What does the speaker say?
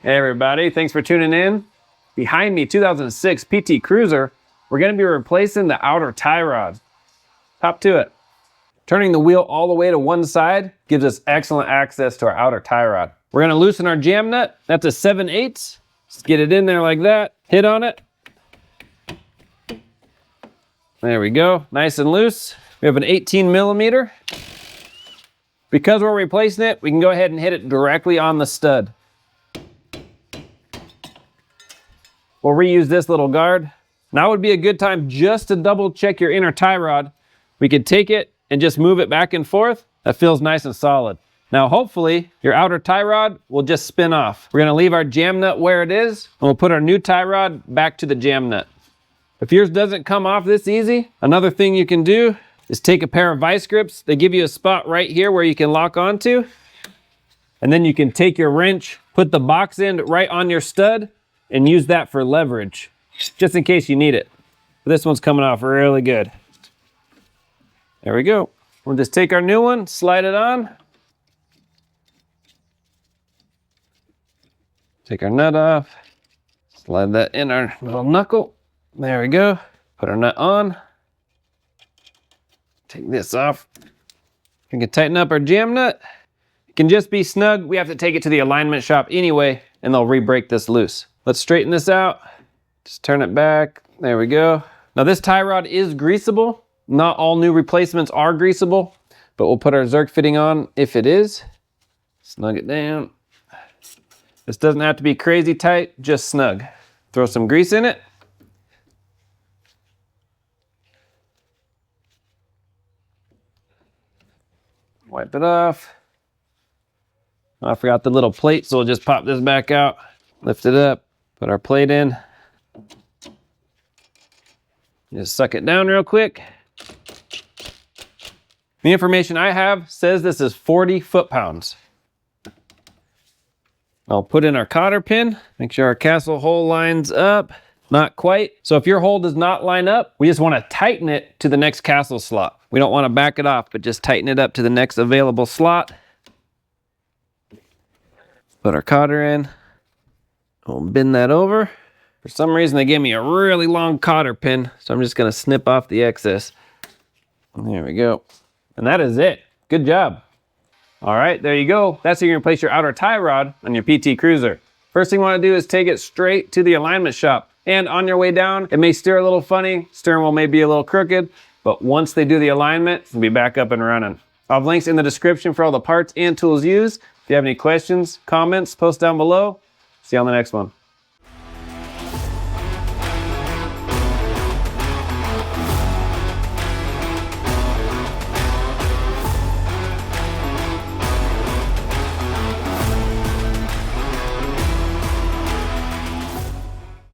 Hey everybody, thanks for tuning in. Behind me, 2006 PT Cruiser, we're gonna be replacing the outer tie rod. Hop to it. Turning the wheel all the way to one side gives us excellent access to our outer tie rod. We're gonna loosen our jam nut. That's a 7/8. Just get it in there like that, hit on it. There we go, nice and loose. We have an 18 millimeter. Because we're replacing it, we can go ahead and hit it directly on the stud. We'll reuse this little guard. Now would be a good time just to double check your inner tie rod. We could take it and just move it back and forth. That feels nice and solid. Now hopefully your outer tie rod will just spin off. We're gonna leave our jam nut where it is and we'll put our new tie rod back to the jam nut. If yours doesn't come off this easy, another thing you can do is take a pair of vice grips. They give you a spot right here where you can lock onto. And then you can take your wrench, put the box end right on your stud and use that for leverage, just in case you need it. But this one's coming off really good. There we go. We'll just take our new one, slide it on. Take our nut off, slide that in our little knuckle. There we go. Put our nut on. Take this off. We can tighten up our jam nut. It can just be snug. We have to take it to the alignment shop anyway, and they'll re-break this loose. Let's straighten this out. Just turn it back. There we go. Now this tie rod is greasable. Not all new replacements are greasable, but we'll put our Zerk fitting on if it is. Snug it down. This doesn't have to be crazy tight, just snug. Throw some grease in it. Wipe it off. I forgot the little plate, so we'll just pop this back out, lift it up, put our plate in. Just suck it down real quick. The information I have says this is 40 foot-pounds. I'll put in our cotter pin, make sure our castle hole lines up. Not quite. So if your hole does not line up, we just want to tighten it to the next castle slot. We don't want to back it off, but just tighten it up to the next available slot. Put our cotter in. We'll bend that over. For some reason, they gave me a really long cotter pin, so I'm just going to snip off the excess. There we go. And that is it. Good job. All right, there you go. That's how you're going to place your outer tie rod on your PT Cruiser. First thing you want to do is take it straight to the alignment shop. And on your way down, it may steer a little funny. Steering wheel may be a little crooked, but once they do the alignment, it'll be back up and running. I'll have links in the description for all the parts and tools used. If you have any questions, comments, post down below. See you on the next one.